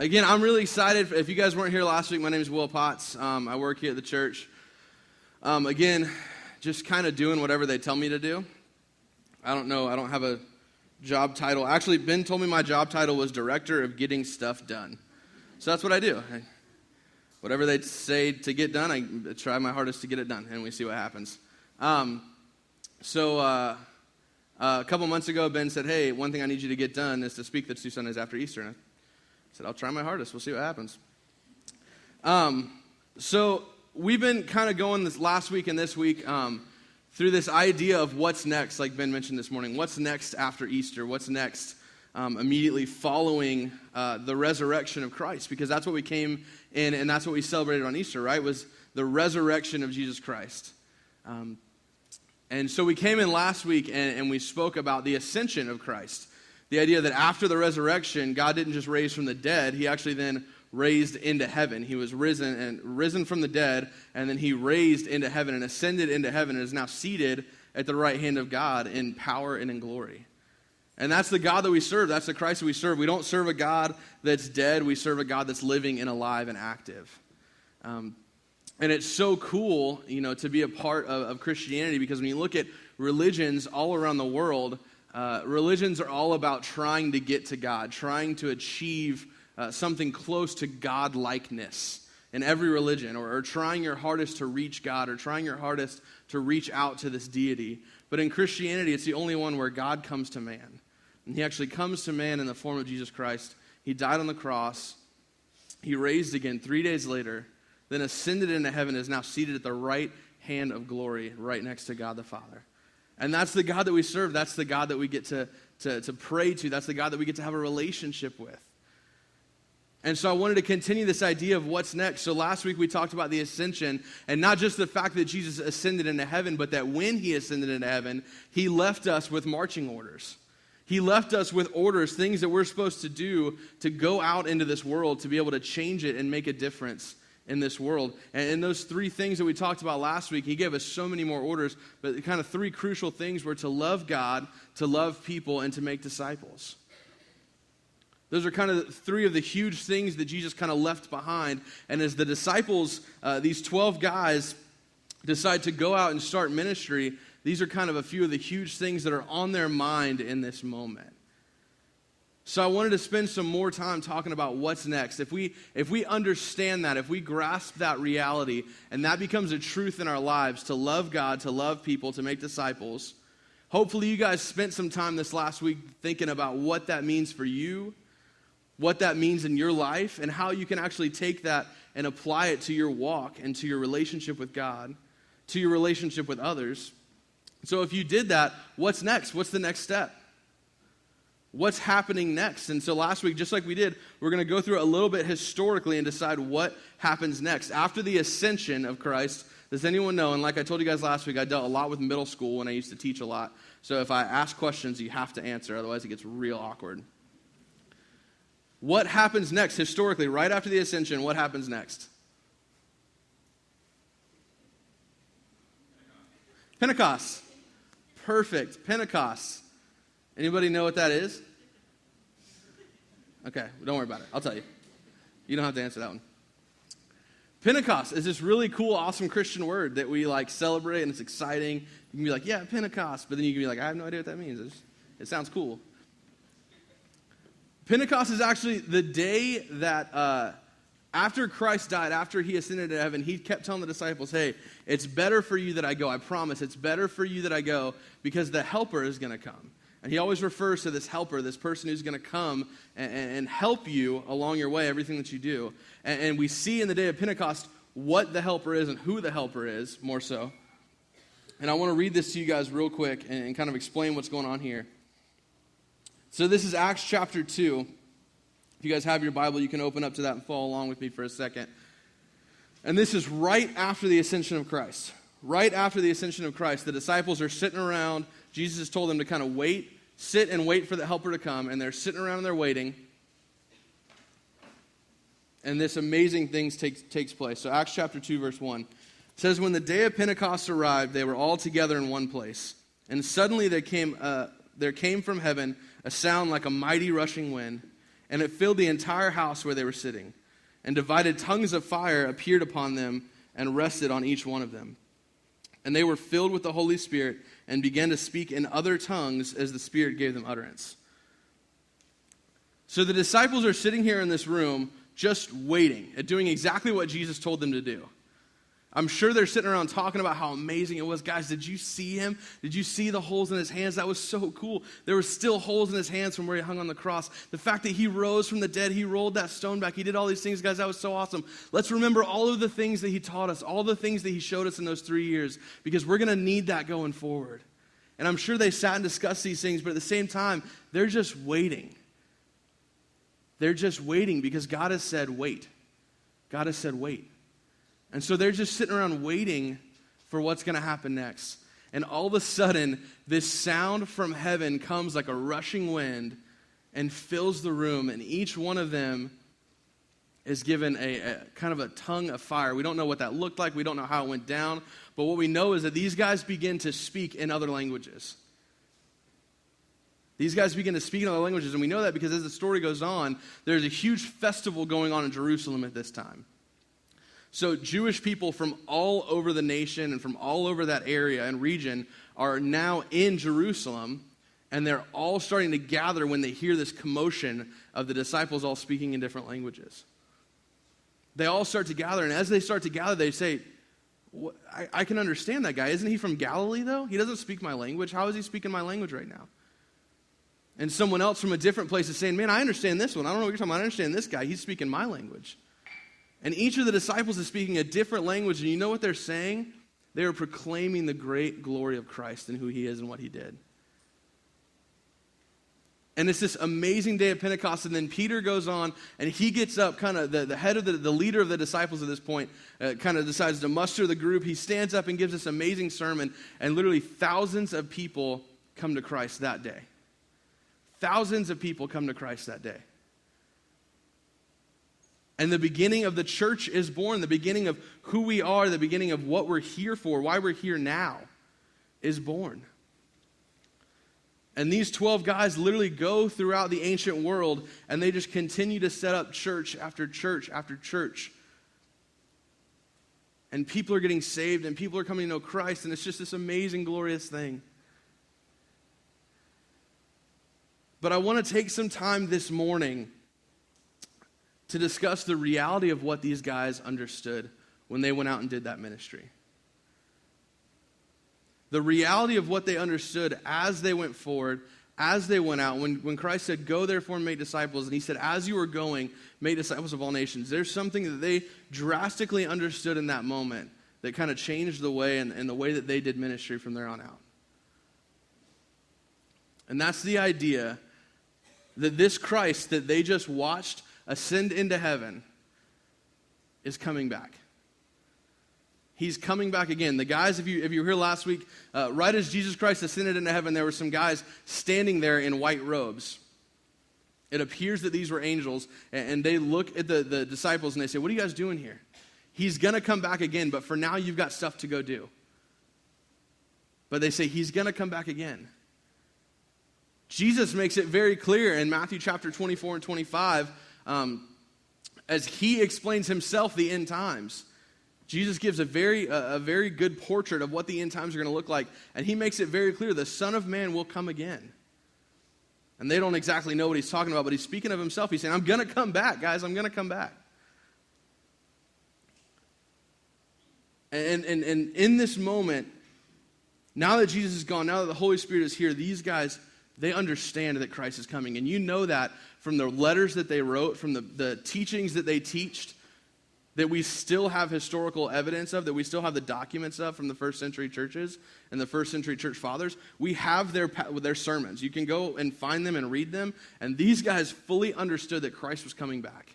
Again, I'm really excited. If you guys weren't here last week, my name is Will Potts. I work here at the church. Again, just kind of doing whatever they tell me to do. I don't know. I don't have a job title. Actually, Ben told me my job title was Director of Getting Stuff Done. So that's what I do. Whatever they say to get done, I try my hardest to get it done, and we see what happens. A couple months ago, Ben said, hey, one thing I need you to get done is to speak the 2 Sundays after Easter. And I said, I'll try my hardest. We'll see what happens. So we've been kind of going this last week and this week through this idea of what's next, like Ben mentioned this morning. What's next after Easter? What's next immediately following the resurrection of Christ? Because that's what we came in, and that's what we celebrated on Easter, right? Was the resurrection of Jesus Christ. And so we came in last week and we spoke about the ascension of Christ. The idea that after the resurrection, God didn't just raise from the dead, he actually then raised into heaven. He was risen from the dead, and then he raised into heaven and ascended into heaven and is now seated at the right hand of God in power and in glory. And that's the God that we serve. That's the Christ that we serve. We don't serve a God that's dead. We serve a God that's living and alive and active. And it's so cool, to be a part of Christianity, because when you look at religions all around the world, religions are all about trying to get to God, trying to achieve something close to God-likeness in every religion, or trying your hardest to reach God, or trying your hardest to reach out to this deity. But in Christianity, it's the only one where God comes to man. And he actually comes to man in the form of Jesus Christ. He died on the cross. He raised again 3 days later, then ascended into heaven, is now seated at the right hand of glory, right next to God the Father. And that's the God that we serve. That's the God that we get to pray to. That's the God that we get to have a relationship with. And so I wanted to continue this idea of what's next. So last week we talked about the ascension, and not just the fact that Jesus ascended into heaven, but that when he ascended into heaven, he left us with marching orders. He left us with orders, things that we're supposed to do to go out into this world, to be able to change it and make a difference in this world. And those 3 things that we talked about last week, he gave us so many more orders, but the kind of 3 crucial things were to love God, to love people, and to make disciples. Those are kind of 3 of the huge things that Jesus kind of left behind. And as the disciples, these 12 guys, decide to go out and start ministry, these are kind of a few of the huge things that are on their mind in this moment. So I wanted to spend some more time talking about what's next. If we understand that, if we grasp that reality, and that becomes a truth in our lives, to love God, to love people, to make disciples, hopefully you guys spent some time this last week thinking about what that means for you, what that means in your life, and how you can actually take that and apply it to your walk and to your relationship with God, to your relationship with others. So if you did that, what's next? What's the next step? What's happening next? And so last week, just like we did, we're going to go through it a little bit historically and decide what happens next. After the ascension of Christ, does anyone know? And like I told you guys last week, I dealt a lot with middle school when I used to teach a lot. So if I ask questions, you have to answer. Otherwise, it gets real awkward. What happens next historically? Right after the ascension, what happens next? Pentecost. Perfect. Pentecost. Anybody know what that is? Okay, don't worry about it. I'll tell you. You don't have to answer that one. Pentecost is this really cool, awesome Christian word that we celebrate, and it's exciting. You can be like, yeah, Pentecost. But then you can be like, I have no idea what that means. It sounds cool. Pentecost is actually the day that after Christ died, after he ascended to heaven, he kept telling the disciples, hey, it's better for you that I go. I promise it's better for you that I go, because the helper is going to come. And he always refers to this helper, this person who's going to come and help you along your way, everything that you do. And we see in the day of Pentecost what the helper is and who the helper is, more so. And I want to read this to you guys real quick and kind of explain what's going on here. So this is Acts chapter 2. If you guys have your Bible, you can open up to that and follow along with me for a second. And this is right after the ascension of Christ. Right after the ascension of Christ, the disciples are sitting around. Jesus has told them to kind of sit and wait for the helper to come. And they're sitting around and they're waiting. And this amazing thing takes place. So Acts chapter 2, verse 1. says, when the day of Pentecost arrived, they were all together in one place. And suddenly there came from heaven a sound like a mighty rushing wind, and it filled the entire house where they were sitting. And divided tongues of fire appeared upon them and rested on each one of them. And they were filled with the Holy Spirit and began to speak in other tongues as the Spirit gave them utterance. So the disciples are sitting here in this room just waiting, at doing exactly what Jesus told them to do. I'm sure they're sitting around talking about how amazing it was. Guys, did you see him? Did you see the holes in his hands? That was so cool. There were still holes in his hands from where he hung on the cross. The fact that he rose from the dead, he rolled that stone back, he did all these things. Guys, that was so awesome. Let's remember all of the things that he taught us, all the things that he showed us in those 3 years, because we're going to need that going forward. And I'm sure they sat and discussed these things, but at the same time, they're just waiting. They're just waiting because God has said, wait. God has said, wait. And so they're just sitting around waiting for what's going to happen next. And all of a sudden, this sound from heaven comes like a rushing wind and fills the room. And each one of them is given a kind of a tongue of fire. We don't know what that looked like. We don't know how it went down. But what we know is that these guys begin to speak in other languages. These guys begin to speak in other languages. And we know that because as the story goes on, there's a huge festival going on in Jerusalem at this time. So Jewish people from all over the nation and from all over that area and region are now in Jerusalem, and they're all starting to gather when they hear this commotion of the disciples all speaking in different languages. They all start to gather, and as they start to gather, they say, I can understand that guy. Isn't he from Galilee, though? He doesn't speak my language. How is he speaking my language right now? And someone else from a different place is saying, man, I understand this one. I don't know what you're talking about. I understand this guy. He's speaking my language. And each of the disciples is speaking a different language, and you know what they're saying? They are proclaiming the great glory of Christ and who he is and what he did. And it's this amazing day of Pentecost, and then Peter goes on, and he gets up, kind of the head of the leader of the disciples at this point, kind of decides to muster the group. He stands up and gives this amazing sermon, and literally thousands of people come to Christ that day. Thousands of people come to Christ that day. And the beginning of the church is born. The beginning of who we are, the beginning of what we're here for, why we're here now, is born. And these 12 guys literally go throughout the ancient world, and they just continue to set up church after church after church. And people are getting saved, and people are coming to know Christ, and it's just this amazing, glorious thing. But I want to take some time this morning to discuss the reality of what these guys understood when they went out and did that ministry. The reality of what they understood as they went forward, as they went out. When Christ said, go therefore and make disciples, and he said, as you are going, make disciples of all nations. There's something that they drastically understood in that moment that kind of changed the way and the way that they did ministry from there on out. And that's the idea that this Christ that they just watched ascend into heaven is coming back. He's coming back again. The guys, if you were here last week, right as Jesus Christ ascended into heaven, there were some guys standing there in white robes. It appears that these were angels, and they look at the disciples and they say, what are you guys doing here? He's going to come back again, but for now you've got stuff to go do. But they say, he's going to come back again. Jesus makes it very clear in Matthew chapter 24 and 25, as he explains himself the end times. Jesus gives a very good portrait of what the end times are going to look like, and he makes it very clear the Son of Man will come again. And they don't exactly know what he's talking about, but he's speaking of himself. He's saying, I'm going to come back, guys. I'm going to come back. And in this moment, now that Jesus is gone, now that the Holy Spirit is here, these guys, they understand that Christ is coming. And you know that from the letters that they wrote, from the teachings that they teached, that we still have historical evidence of, that we still have the documents of from the first century churches and the first century church fathers. We have their sermons. You can go and find them and read them. And these guys fully understood that Christ was coming back.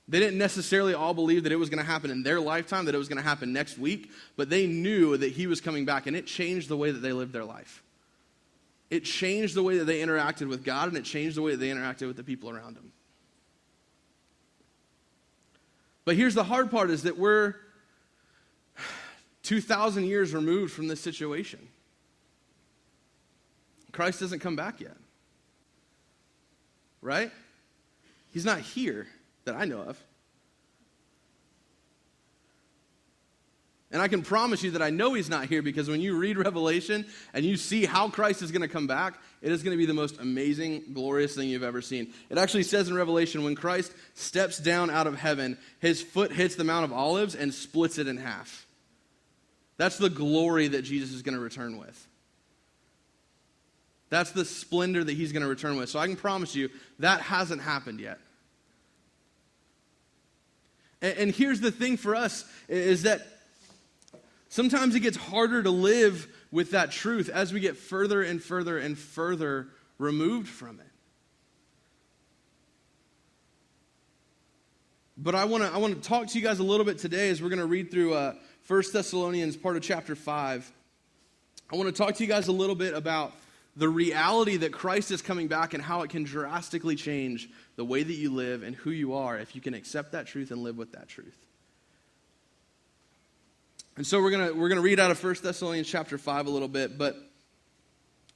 They didn't necessarily all believe that it was going to happen in their lifetime, that it was going to happen next week, but they knew that he was coming back, and it changed the way that they lived their life. It changed the way that they interacted with God, and it changed the way that they interacted with the people around them. But here's the hard part, is that we're 2,000 years removed from this situation. Christ doesn't come back yet. right? He's not here that I know of. And I can promise you that I know he's not here because when you read Revelation and you see how Christ is going to come back, it is going to be the most amazing, glorious thing you've ever seen. It actually says in Revelation, when Christ steps down out of heaven, his foot hits the Mount of Olives and splits it in half. That's the glory that Jesus is going to return with. That's the splendor that he's going to return with. So I can promise you that hasn't happened yet. And here's the thing for us is that sometimes it gets harder to live with that truth as we get further and further and further removed from it. But I want to talk to you guys a little bit today as we're going to read through 1 Thessalonians, part of chapter 5. I want to talk to you guys a little bit about the reality that Christ is coming back and how it can drastically change the way that you live and who you are if you can accept that truth and live with that truth. And so we're gonna read out of 1 Thessalonians chapter 5 a little bit, but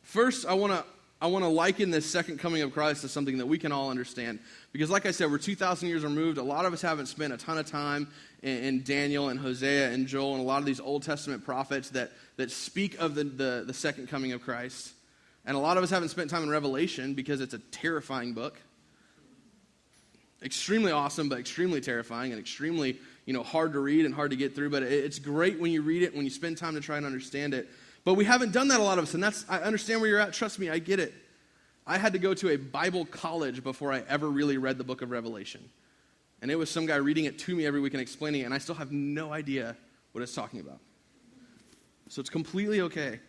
first I want to liken this second coming of Christ to something that we can all understand. Because like I said, we're 2,000 years removed. A lot of us haven't spent a ton of time in Daniel and Hosea and Joel and a lot of these Old Testament prophets that speak of the second coming of Christ. And a lot of us haven't spent time in Revelation because it's a terrifying book. Extremely awesome, but extremely terrifying and extremely hard to read and hard to get through, but it's great when you read it, when you spend time to try and understand it. But we haven't done that, a lot of us, and I understand where you're at. Trust me, I get it. I had to go to a Bible college before I ever really read the book of Revelation. And it was some guy reading it to me every week and explaining it, and I still have no idea what it's talking about. So it's completely okay.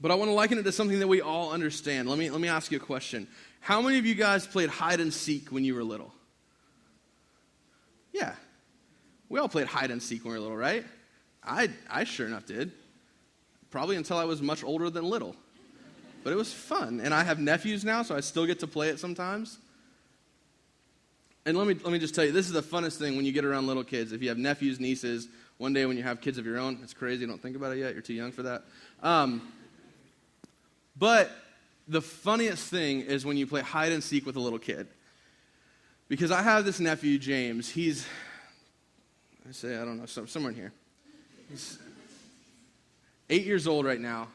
But I want to liken it to something that we all understand. Let me ask you a question. How many of you guys played hide and seek when you were little? Yeah. We all played hide and seek when we were little, right? I sure enough did. Probably until I was much older than little. But it was fun. And I have nephews now, so I still get to play it sometimes. And let me just tell you, this is the funnest thing when you get around little kids. If you have nephews, nieces, one day when you have kids of your own, it's crazy. Don't think about it yet. You're too young for that. But the funniest thing is when you play hide and seek with a little kid. Because I have this nephew, James. He's, somewhere in here. He's 8 years old right now.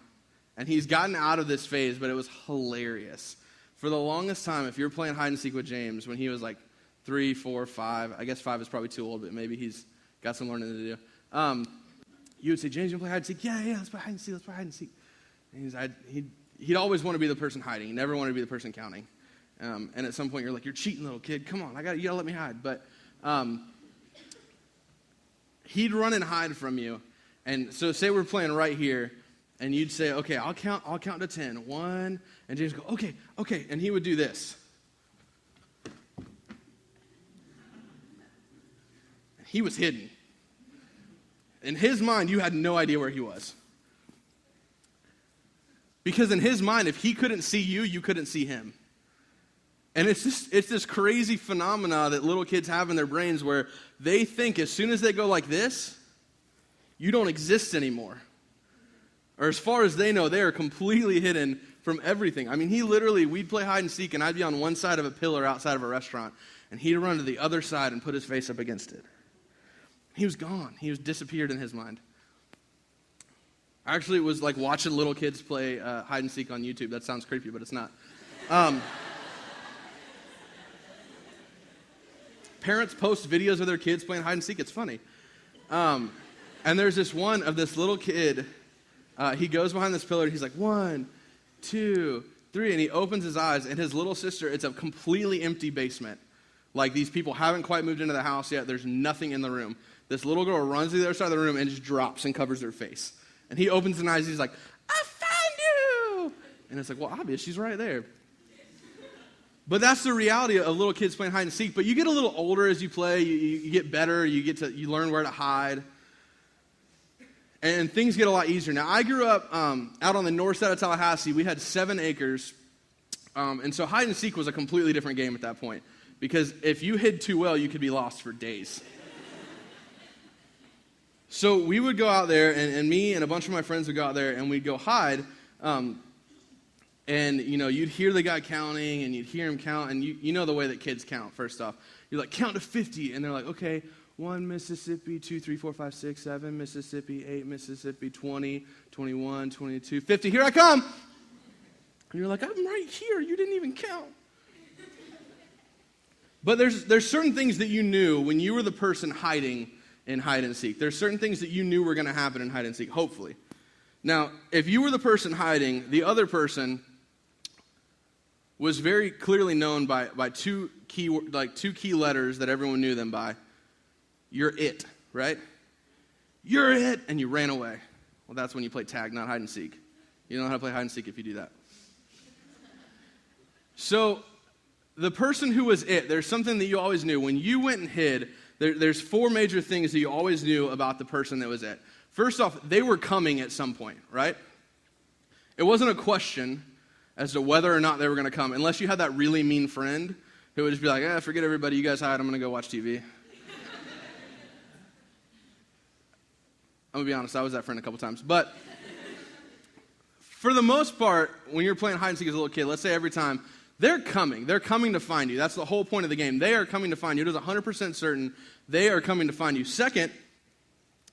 And he's gotten out of this phase, but it was hilarious. For the longest time, if you're playing hide and seek with James, when he was like 3, 4, 5, I guess 5 is probably too old, but maybe he's got some learning to do. You would say, James, you want to play hide and seek? Yeah, let's play hide and seek. And he'd always want to be the person hiding. He never wanted to be the person counting. And at some point, you're like, you're cheating, little kid. Come on, you gotta let me hide. But he'd run and hide from you. And so say we're playing right here, and you'd say, okay, I'll count to 10. 1, and James would go, okay. And he would do this. And he was hidden. In his mind, you had no idea where he was. Because in his mind, if he couldn't see you, you couldn't see him. And it's this crazy phenomena that little kids have in their brains where they think as soon as they go like this, you don't exist anymore. Or as far as they know, they are completely hidden from everything. I mean, we'd play hide and seek, and I'd be on one side of a pillar outside of a restaurant, and he'd run to the other side and put his face up against it. He was gone. He was disappeared in his mind. Actually, it was like watching little kids play hide and seek on YouTube. That sounds creepy, but it's not. Parents post videos of their kids playing hide and seek. It's funny. And there's this one of this little kid. He goes behind this pillar, and he's like, 1, 2, 3, and he opens his eyes, and his little sister, it's a completely empty basement. Like, these people haven't quite moved into the house yet. There's nothing in the room. This little girl runs to the other side of the room and just drops and covers her face. And he opens his eyes, he's like, I found you! And it's like, well, obvious, she's right there. But that's the reality of little kids playing hide and seek. But you get a little older as you play, you get better, you learn where to hide. And things get a lot easier. Now, I grew up out on the north side of Tallahassee. We had 7 acres. And so hide and seek was a completely different game at that point. Because if you hid too well, you could be lost for days. So we would go out there, and me and a bunch of my friends would go out there, and we'd go hide. And And, you'd hear the guy counting, and you'd hear him count, and you know the way that kids count, first off. You're like, count to 50, and they're like, okay, 1 Mississippi, 2, 3, 4, 5, 6, 7 Mississippi, 8 Mississippi, 20, 21, 22, 50, here I come! And you're like, I'm right here, you didn't even count. But there's certain things that you knew when you were the person hiding in hide and seek. There's certain things that you knew were going to happen in hide and seek, hopefully. Now, if you were the person hiding, the other person was very clearly known by two key letters that everyone knew them by. You're it, right? You're it, and you ran away. Well, that's when you play tag, not hide and seek. You don't know how to play hide and seek if you do that. So, the person who was it, there's something that you always knew. When you went and hid, there's 4 major things that you always knew about the person that was it. First off, they were coming at some point, right? It wasn't a question as to whether or not they were going to come, unless you had that really mean friend who would just be like, forget everybody, you guys hide, I'm going to go watch TV. I'm going to be honest, I was that friend a couple times. But for the most part, when you're playing hide and seek as a little kid, let's say every time, they're coming to find you. That's the whole point of the game. They are coming to find you. It is 100% certain they are coming to find you. Second,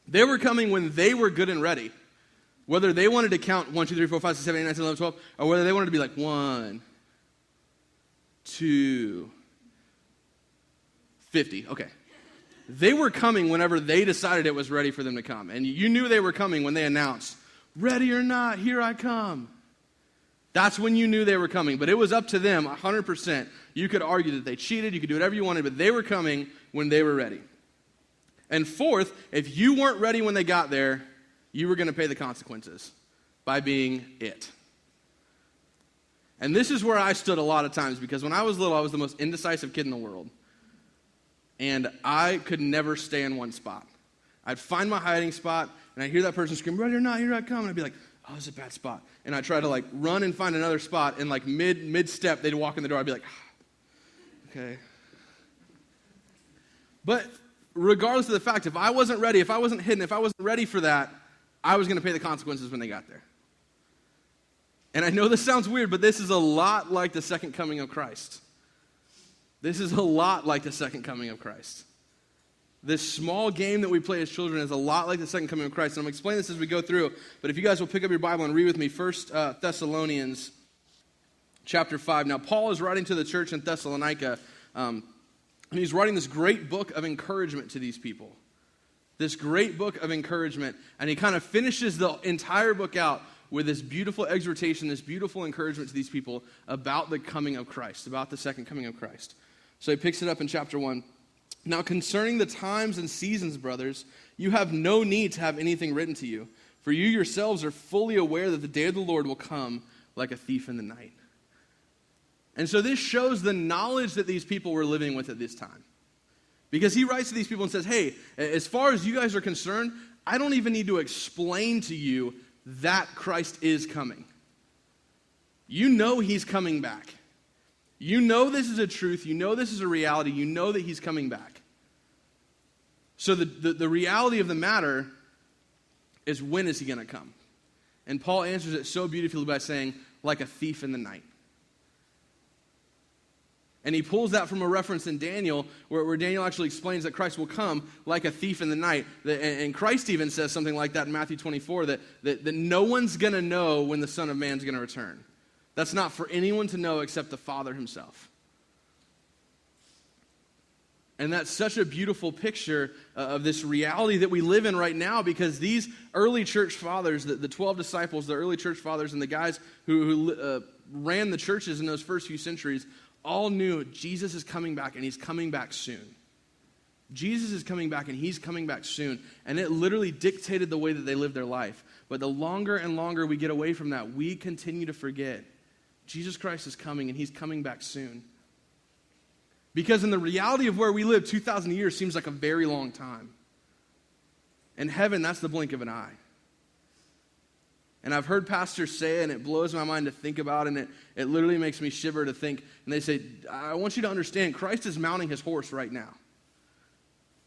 they were coming when they were good and ready. Whether they wanted to count 1, 2, 3, 4, 5, 6, 7, 8, 9, 10, 11, 12, or whether they wanted to be like 1, 2, 50. Okay. They were coming whenever they decided it was ready for them to come. And you knew they were coming when they announced, ready or not, here I come. That's when you knew they were coming. But it was up to them, 100%. You could argue that they cheated, you could do whatever you wanted, but they were coming when they were ready. And fourth, if you weren't ready when they got there, you were going to pay the consequences by being it. And this is where I stood a lot of times, because when I was little, I was the most indecisive kid in the world. And I could never stay in one spot. I'd find my hiding spot, and I'd hear that person scream, ready or not, here I come. And I'd be like, oh, this is a bad spot. And I'd try to run and find another spot, and mid-step, they'd walk in the door. I'd be like, okay. But regardless of the fact, if I wasn't ready, if I wasn't hidden, if I wasn't ready for that, I was going to pay the consequences when they got there. And I know this sounds weird, but this is a lot like the second coming of Christ. This is a lot like the second coming of Christ. This small game that we play as children is a lot like the second coming of Christ. And I'm going to explain this as we go through. But if you guys will pick up your Bible and read with me 1 Thessalonians chapter 5. Now, Paul is writing to the church in Thessalonica, and he's writing this great book of encouragement to these people. This great book of encouragement. And he kind of finishes the entire book out with this beautiful exhortation, this beautiful encouragement to these people about the coming of Christ, about the second coming of Christ. So he picks it up in chapter 1. Now concerning the times and seasons, brothers, you have no need to have anything written to you, for you yourselves are fully aware that the day of the Lord will come like a thief in the night. And so this shows the knowledge that these people were living with at this time. Because he writes to these people and says, hey, as far as you guys are concerned, I don't even need to explain to you that Christ is coming. You know he's coming back. You know this is a truth. You know this is a reality. You know that he's coming back. So the reality of the matter is, when is he going to come? And Paul answers it so beautifully by saying, like a thief in the night. And he pulls that from a reference in Daniel, where Daniel actually explains that Christ will come like a thief in the night. And Christ even says something like that in Matthew 24, that no one's going to know when the Son of Man's going to return. That's not for anyone to know except the Father himself. And that's such a beautiful picture of this reality that we live in right now, because these early church fathers, the 12 disciples, the early church fathers, and the guys who ran the churches in those first few centuries, all knew Jesus is coming back, and he's coming back soon. Jesus is coming back, and he's coming back soon. And it literally dictated the way that they lived their life. But the longer and longer we get away from that, we continue to forget Jesus Christ is coming, and he's coming back soon. Because in the reality of where we live, 2,000 years seems like a very long time. In heaven, that's the blink of an eye. And I've heard pastors say it, and it blows my mind to think about, and it literally makes me shiver to think. And they say, I want you to understand, Christ is mounting his horse right now.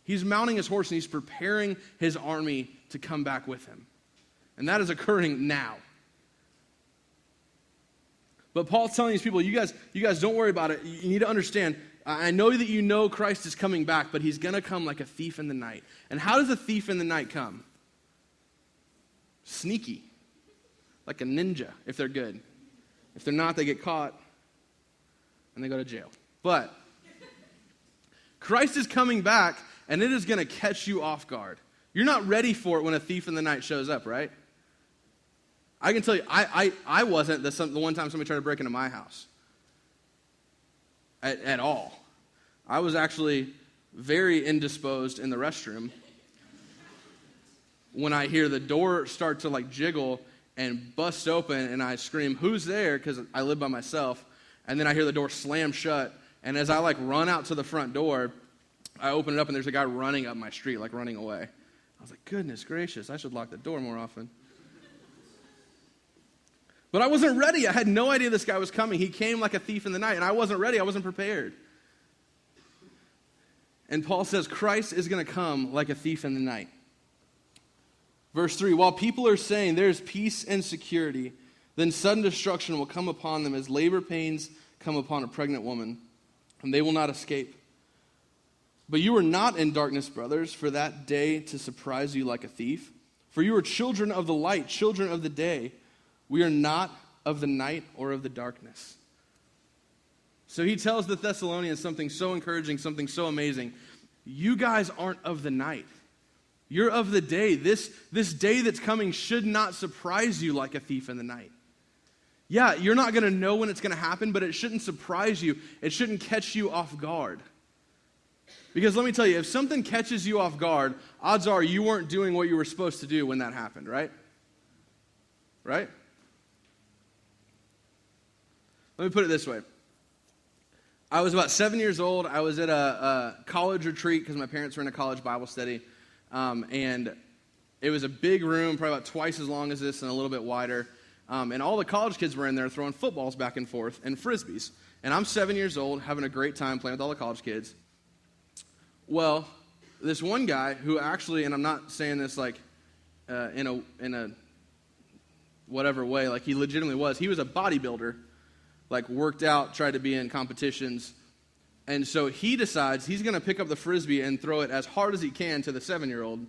He's mounting his horse, and he's preparing his army to come back with him. And that is occurring now. But Paul's telling these people, you guys don't worry about it. You need to understand, I know that you know Christ is coming back, but he's going to come like a thief in the night. And how does a thief in the night come? Sneaky. Like a ninja, if they're good. If they're not, they get caught and they go to jail. But Christ is coming back, and it is going to catch you off guard. You're not ready for it when a thief in the night shows up, right? I can tell you, I wasn't the one time somebody tried to break into my house. At all. I was actually very indisposed in the restroom when I hear the door start to like jiggle and bust open, and I scream, "Who's there?" Because I live by myself. And then I hear the door slam shut, and as I like run out to the front door, I open it up, and there's a guy running up my street, like running away. I was like, goodness gracious, I should lock the door more often. But I wasn't ready. I had no idea this guy was coming. He came like a thief in the night, and I wasn't ready. I wasn't prepared. And Paul says Christ is going to come like a thief in the night. Verse 3, while people are saying there's peace and security, then sudden destruction will come upon them as labor pains come upon a pregnant woman, and they will not escape. But you are not in darkness, brothers, for that day to surprise you like a thief. For you are children of the light, children of the day. We are not of the night or of the darkness. So he tells the Thessalonians something so encouraging, something so amazing. You guys aren't of the night. You're of the day. This day that's coming should not surprise you like a thief in the night. Yeah, you're not going to know when it's going to happen, but it shouldn't surprise you. It shouldn't catch you off guard. Because let me tell you, if something catches you off guard, odds are you weren't doing what you were supposed to do when that happened, right? Right? Let me put it this way. I was about 7 years old. I was at a college retreat because my parents were in a college Bible study. And it was a big room, probably about twice as long as this and a little bit wider. And all the college kids were in there throwing footballs back and forth and frisbees. And I'm 7 years old, having a great time playing with all the college kids. Well, this one guy who actually, and I'm not saying this like in a whatever way, like he legitimately was. He was a bodybuilder, like worked out, tried to be in competitions. And so he decides he's going to pick up the frisbee and throw it as hard as he can to the 7-year-old.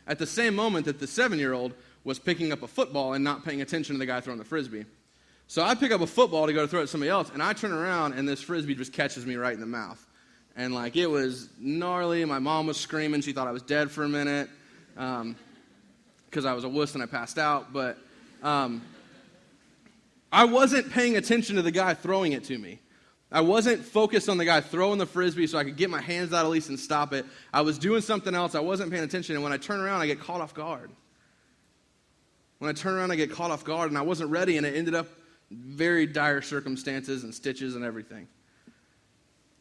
At the same moment that the 7-year-old was picking up a football and not paying attention to the guy throwing the frisbee. So I pick up a football to go to throw it at somebody else, and I turn around, and this frisbee just catches me right in the mouth. And, like, it was gnarly. My mom was screaming. She thought I was dead for a minute because I was a wuss and I passed out. But I wasn't paying attention to the guy throwing it to me. I wasn't focused on the guy throwing the frisbee so I could get my hands out at least and stop it. I was doing something else. I wasn't paying attention. And when I turn around, I get caught off guard. When I turn around, I get caught off guard, and I wasn't ready, and it ended up very dire circumstances and stitches and everything.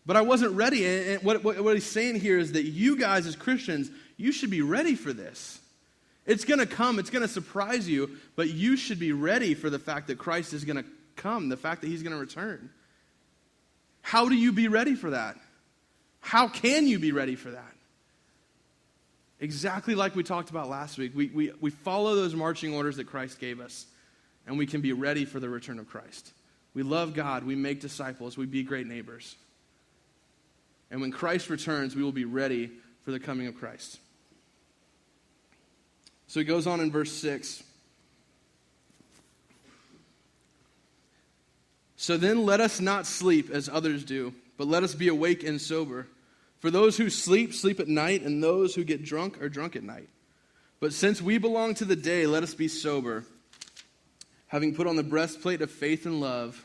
But I wasn't ready, and what he's saying here is that you guys as Christians, you should be ready for this. It's going to come. It's going to surprise you, but you should be ready for the fact that Christ is going to come, the fact that he's going to return. How do you be ready for that? How can you be ready for that? Exactly like we talked about last week. We follow those marching orders that Christ gave us, and we can be ready for the return of Christ. We love God. We make disciples. We be great neighbors. And when Christ returns, we will be ready for the coming of Christ. So he goes on in verse 6. So then let us not sleep as others do, but let us be awake and sober. For those who sleep, sleep at night, and those who get drunk are drunk at night. But since we belong to the day, let us be sober, having put on the breastplate of faith and love,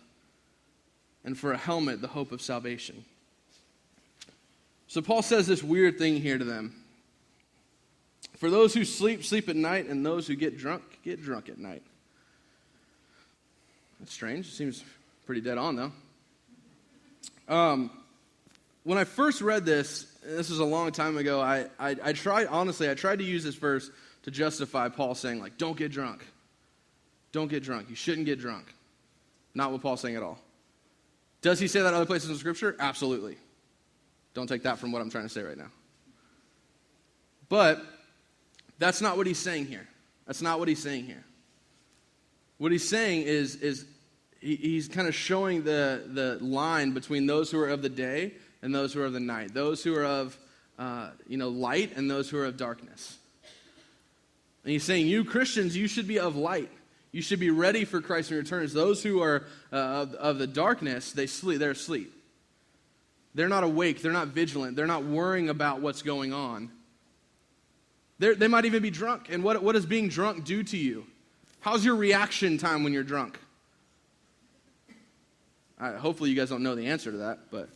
and for a helmet, the hope of salvation. So Paul says this weird thing here to them. For those who sleep, sleep at night, and those who get drunk at night. That's strange. It seems pretty dead on, though. When I first read this was a long time ago, I tried to use this verse to justify Paul saying, like, don't get drunk. Don't get drunk. You shouldn't get drunk. Not what Paul's saying at all. Does he say that other places in Scripture? Absolutely. Don't take that from what I'm trying to say right now. But that's not what he's saying here. That's not what he's saying here. What he's saying is he's kind of showing the line between those who are of the day and those who are of the night, those who are of light and those who are of darkness. And he's saying, you Christians, you should be of light. You should be ready for Christ's returns. Those who are of the darkness, they're asleep. They're not awake. They're not vigilant. They're not worrying about what's going on. They might even be drunk. And what does being drunk do to you? How's your reaction time when you're drunk? Hopefully you guys don't know the answer to that, but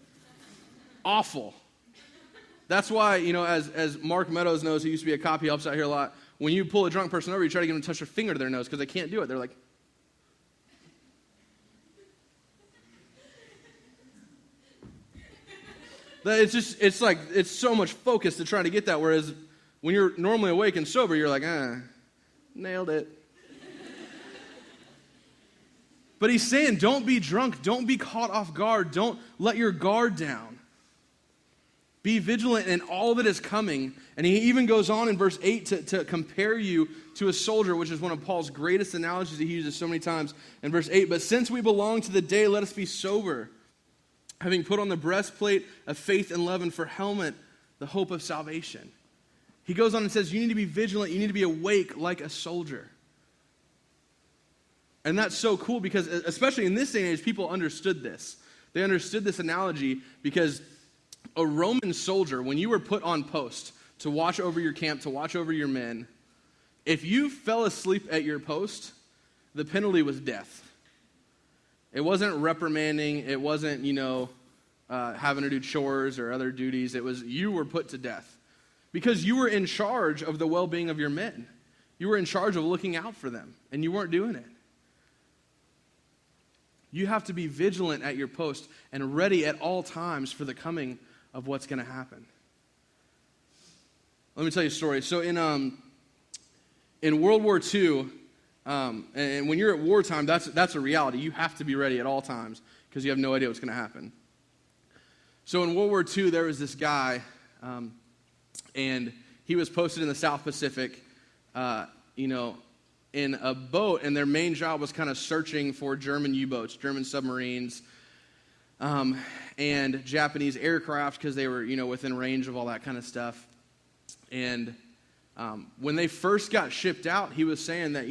awful. That's why, as Mark Meadows knows, he used to be a cop, he helps out here a lot. When you pull a drunk person over, you try to get them to touch their finger to their nose because they can't do it. They're like, it's so much focus to try to get that. Whereas when you're normally awake and sober, you're like, nailed it. But he's saying, don't be drunk. Don't be caught off guard. Don't let your guard down. Be vigilant in all that is coming. And he even goes on in verse 8 to compare you to a soldier, which is one of Paul's greatest analogies that he uses so many times in verse 8. But since we belong to the day, let us be sober, having put on the breastplate of faith and love, and for helmet, the hope of salvation. He goes on and says, you need to be vigilant. You need to be awake like a soldier. And that's so cool because, especially in this day and age, people understood this. They understood this analogy because a Roman soldier, when you were put on post to watch over your camp, to watch over your men, if you fell asleep at your post, the penalty was death. It wasn't reprimanding. It wasn't, having to do chores or other duties. It was you were put to death because you were in charge of the well-being of your men. You were in charge of looking out for them, and you weren't doing it. You have to be vigilant at your post and ready at all times for the coming of what's going to happen. Let me tell you a story. So in World War II, and when you're at wartime, that's a reality. You have to be ready at all times because you have no idea what's going to happen. So in World War II, there was this guy, and he was posted in the South Pacific, in a boat, and their main job was kind of searching for German U-boats, German submarines, and Japanese aircraft because they were, within range of all that kind of stuff. And when they first got shipped out, he was saying that,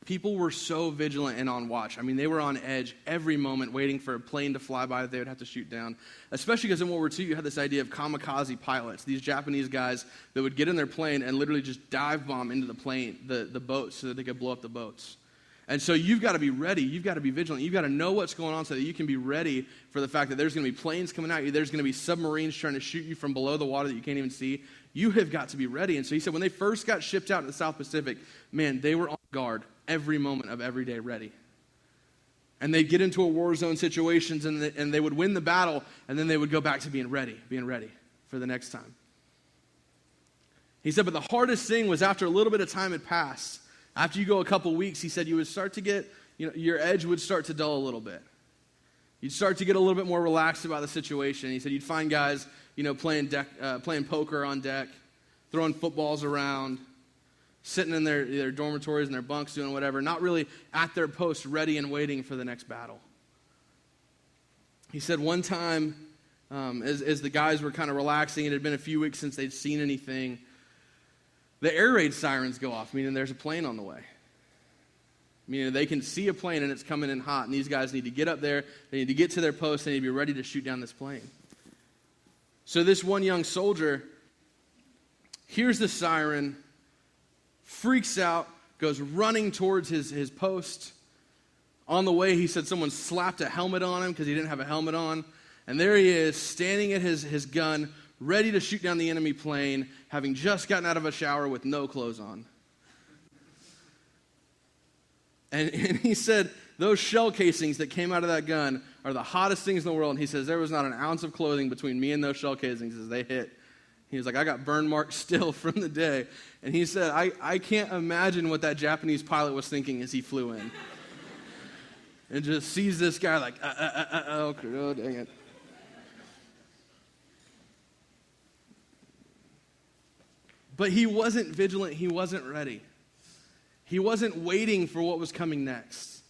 people were so vigilant and on watch. I mean, they were on edge every moment waiting for a plane to fly by that they would have to shoot down. Especially because in World War II, you had this idea of kamikaze pilots, these Japanese guys that would get in their plane and literally just dive bomb into the plane, the boats, so that they could blow up the boats. And so you've got to be ready. You've got to be vigilant. You've got to know what's going on so that you can be ready for the fact that there's going to be planes coming at you. There's going to be submarines trying to shoot you from below the water that you can't even see. You have got to be ready. And so he said when they first got shipped out in the South Pacific, man, they were on guard every moment of every day, ready. And they'd get into a war zone situations and they would win the battle, and then they would go back to being ready for the next time. He said, but the hardest thing was after a little bit of time had passed, after you go a couple weeks, he said you would start to get, your edge would start to dull a little bit. You'd start to get a little bit more relaxed about the situation. He said you'd find guys, playing poker on deck, throwing footballs around, sitting in their dormitories and their bunks doing whatever, not really at their post ready and waiting for the next battle. He said one time, as the guys were kind of relaxing, it had been a few weeks since they'd seen anything, the air raid sirens go off, meaning there's a plane on the way. Meaning they can see a plane and it's coming in hot, and these guys need to get up there, they need to get to their post, they need to be ready to shoot down this plane. So this one young soldier hears the siren, freaks out, goes running towards his post. On the way, he said someone slapped a helmet on him because he didn't have a helmet on. And there he is, standing at his gun, ready to shoot down the enemy plane, having just gotten out of a shower with no clothes on. And he said those shell casings that came out of that gun are the hottest things in the world. And he says there was not an ounce of clothing between me and those shell casings as they hit. He was like, I got burn marks still from the day. And he said, I can't imagine what that Japanese pilot was thinking as he flew in. And just sees this guy like, oh, dang it. But he wasn't vigilant. He wasn't ready. He wasn't waiting for what was coming next.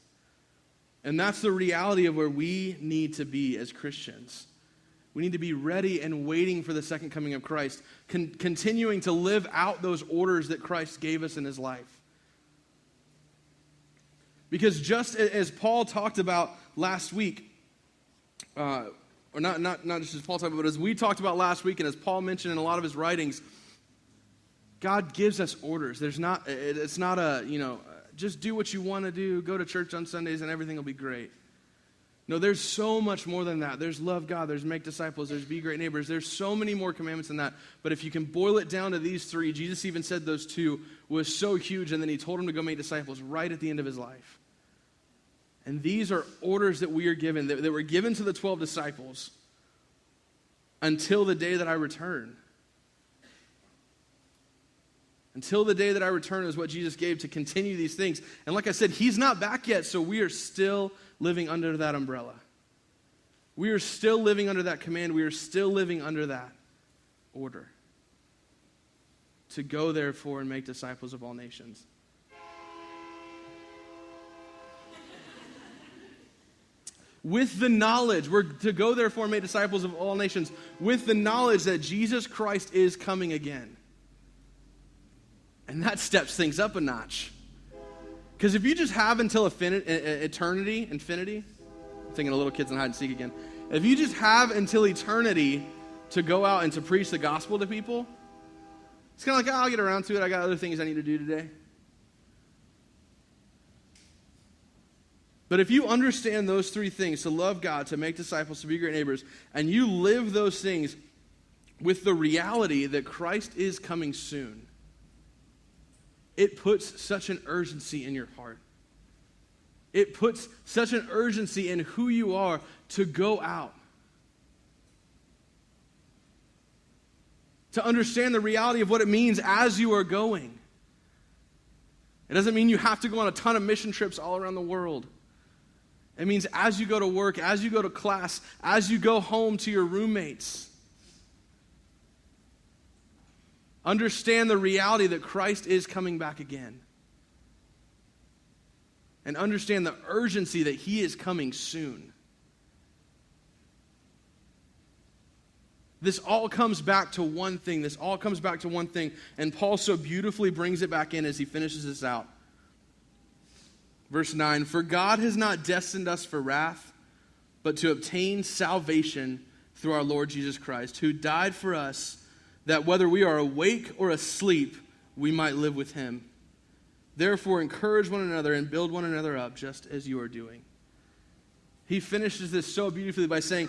And that's the reality of where we need to be as Christians. We need to be ready and waiting for the second coming of Christ, continuing to live out those orders that Christ gave us in his life. Because just as Paul talked about last week, or not just as Paul talked about, but as we talked about last week, and as Paul mentioned in a lot of his writings, God gives us orders. It's not a, just do what you want to do, go to church on Sundays, and everything will be great. No, there's so much more than that. There's love God, there's make disciples, there's be great neighbors. There's so many more commandments than that. But if you can boil it down to these three, Jesus even said those two was so huge, and then he told him to go make disciples right at the end of his life. And these are orders that we are given, that were given to the 12 disciples until the day that I return. Until the day that I return is what Jesus gave to continue these things. And like I said, he's not back yet, so we are still living under that umbrella. We are still living under that command. We are still living under that order. To go, therefore, and make disciples of all nations. With the knowledge, we're to go, therefore, and make disciples of all nations, with the knowledge that Jesus Christ is coming again. And that steps things up a notch. Because if you just have until eternity, I'm thinking of little kids in hide and seek again. If you just have until eternity to go out and to preach the gospel to people, it's kind of like, I'll get around to it. I got other things I need to do today. But if you understand those three things, to love God, to make disciples, to be great neighbors, and you live those things with the reality that Christ is coming soon, it puts such an urgency in your heart. It puts such an urgency in who you are to go out. To understand the reality of what it means as you are going. It doesn't mean you have to go on a ton of mission trips all around the world. It means as you go to work, as you go to class, as you go home to your roommates. Understand the reality that Christ is coming back again. And understand the urgency that he is coming soon. This all comes back to one thing. And Paul so beautifully brings it back in as he finishes this out. Verse 9, for God has not destined us for wrath, but to obtain salvation through our Lord Jesus Christ, who died for us, that whether we are awake or asleep, we might live with him. Therefore, encourage one another and build one another up, just as you are doing. He finishes this so beautifully by saying,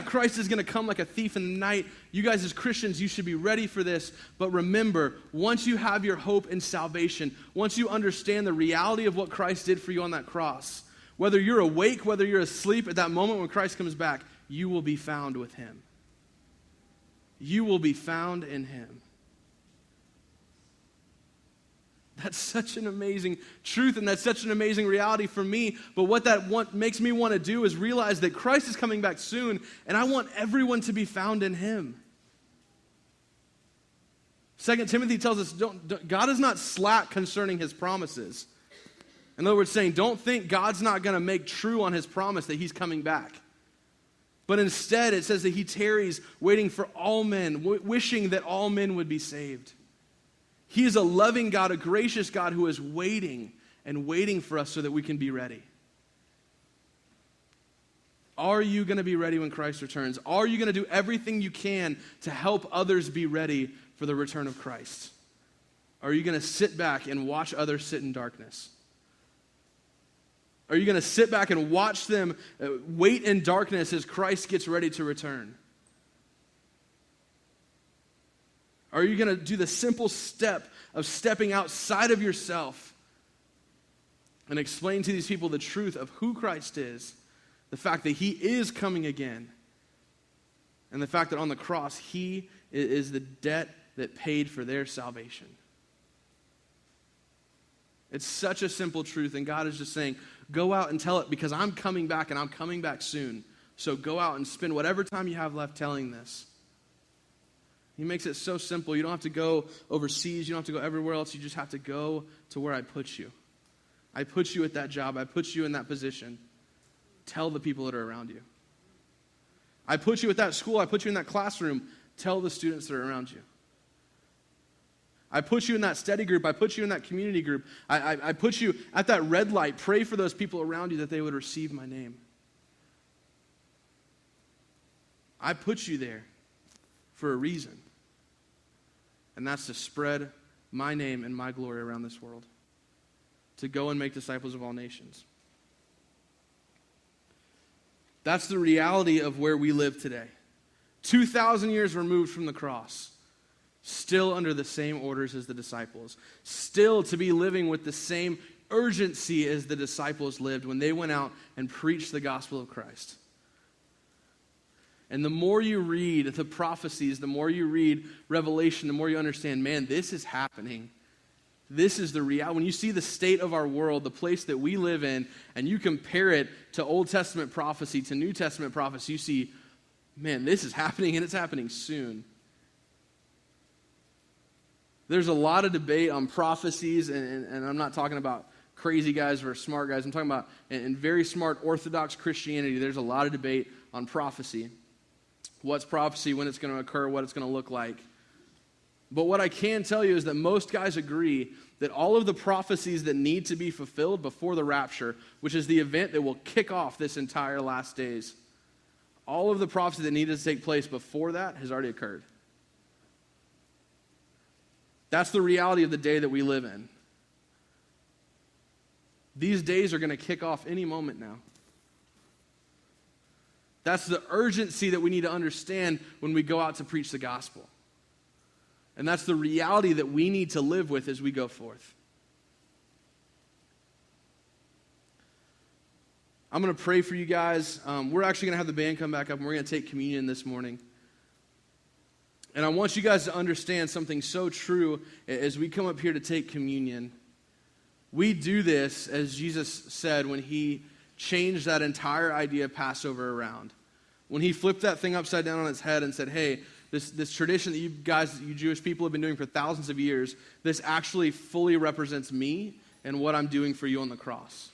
Christ is going to come like a thief in the night. You guys as Christians, you should be ready for this. But remember, once you have your hope in salvation, once you understand the reality of what Christ did for you on that cross, whether you're awake, whether you're asleep, at that moment when Christ comes back, you will be found with him. You will be found in him. That's such an amazing truth, and that's such an amazing reality for me. But what that makes me want to do is realize that Christ is coming back soon, and I want everyone to be found in him. 2 Timothy tells us, God is not slack concerning his promises. In other words, saying, don't think God's not going to make true on his promise that he's coming back. But instead, it says that he tarries, waiting for all men, wishing that all men would be saved. He is a loving God, a gracious God who is waiting and waiting for us so that we can be ready. Are you going to be ready when Christ returns? Are you going to do everything you can to help others be ready for the return of Christ? Are you going to sit back and watch others sit in darkness? Are you going to sit back and watch them wait in darkness as Christ gets ready to return? Are you going to do the simple step of stepping outside of yourself and explain to these people the truth of who Christ is, the fact that he is coming again, and the fact that on the cross he is the debt that paid for their salvation? It's such a simple truth, and God is just saying, go out and tell it, because I'm coming back, and I'm coming back soon. So go out and spend whatever time you have left telling this. He makes it so simple. You don't have to go overseas. You don't have to go everywhere else. You just have to go to where I put you. I put you at that job. I put you in that position. Tell the people that are around you. I put you at that school. I put you in that classroom. Tell the students that are around you. I put you in that study group. I put you in that community group. I put you at that red light. Pray for those people around you that they would receive my name. I put you there for a reason. And that's to spread my name and my glory around this world. To go and make disciples of all nations. That's the reality of where we live today. 2,000 years removed from the cross. Still under the same orders as the disciples. Still to be living with the same urgency as the disciples lived when they went out and preached the gospel of Christ. And the more you read the prophecies, the more you read Revelation, the more you understand, man, this is happening. This is the reality. When you see the state of our world, the place that we live in, and you compare it to Old Testament prophecy, to New Testament prophecy, you see, man, this is happening and it's happening soon. There's a lot of debate on prophecies, and I'm not talking about crazy guys versus smart guys. I'm talking about in very smart Orthodox Christianity, there's a lot of debate on prophecy. What's prophecy, when it's going to occur, what it's going to look like. But what I can tell you is that most guys agree that all of the prophecies that need to be fulfilled before the rapture, which is the event that will kick off this entire last days, all of the prophecy that needed to take place before that has already occurred. That's the reality of the day that we live in. These days are going to kick off any moment now. That's the urgency that we need to understand when we go out to preach the gospel. And that's the reality that we need to live with as we go forth. I'm going to pray for you guys. We're actually going to have the band come back up, and we're going to take communion this morning. And I want you guys to understand something so true as we come up here to take communion. We do this, as Jesus said, when he changed that entire idea of Passover around. When he flipped that thing upside down on its head and said, hey, this tradition that you guys, you Jewish people have been doing for thousands of years, this actually fully represents me and what I'm doing for you on the cross.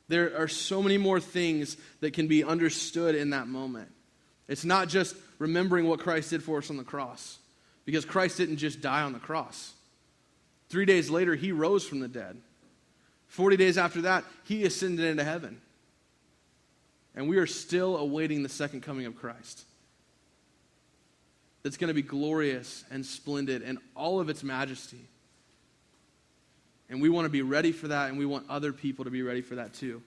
There are so many more things that can be understood in that moment. It's not just remembering what Christ did for us on the cross, because Christ didn't just die on the cross. 3 days later, he rose from the dead. 40 days after that, he ascended into heaven. And we are still awaiting the second coming of Christ. That's going to be glorious and splendid in all of its majesty. And we want to be ready for that, and we want other people to be ready for that too.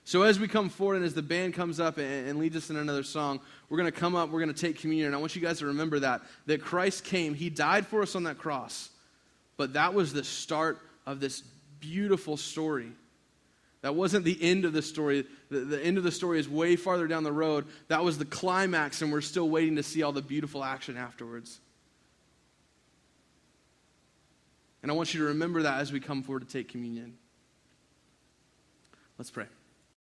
So as we come forward and as the band comes up and leads us in another song, we're going to come up, we're going to take communion. And I want you guys to remember that Christ came, he died for us on that cross. But that was the start of this beautiful story. That wasn't the end of the story. The end of the story is way farther down the road. That was the climax, and we're still waiting to see all the beautiful action afterwards. And I want you to remember that as we come forward to take communion. Let's pray.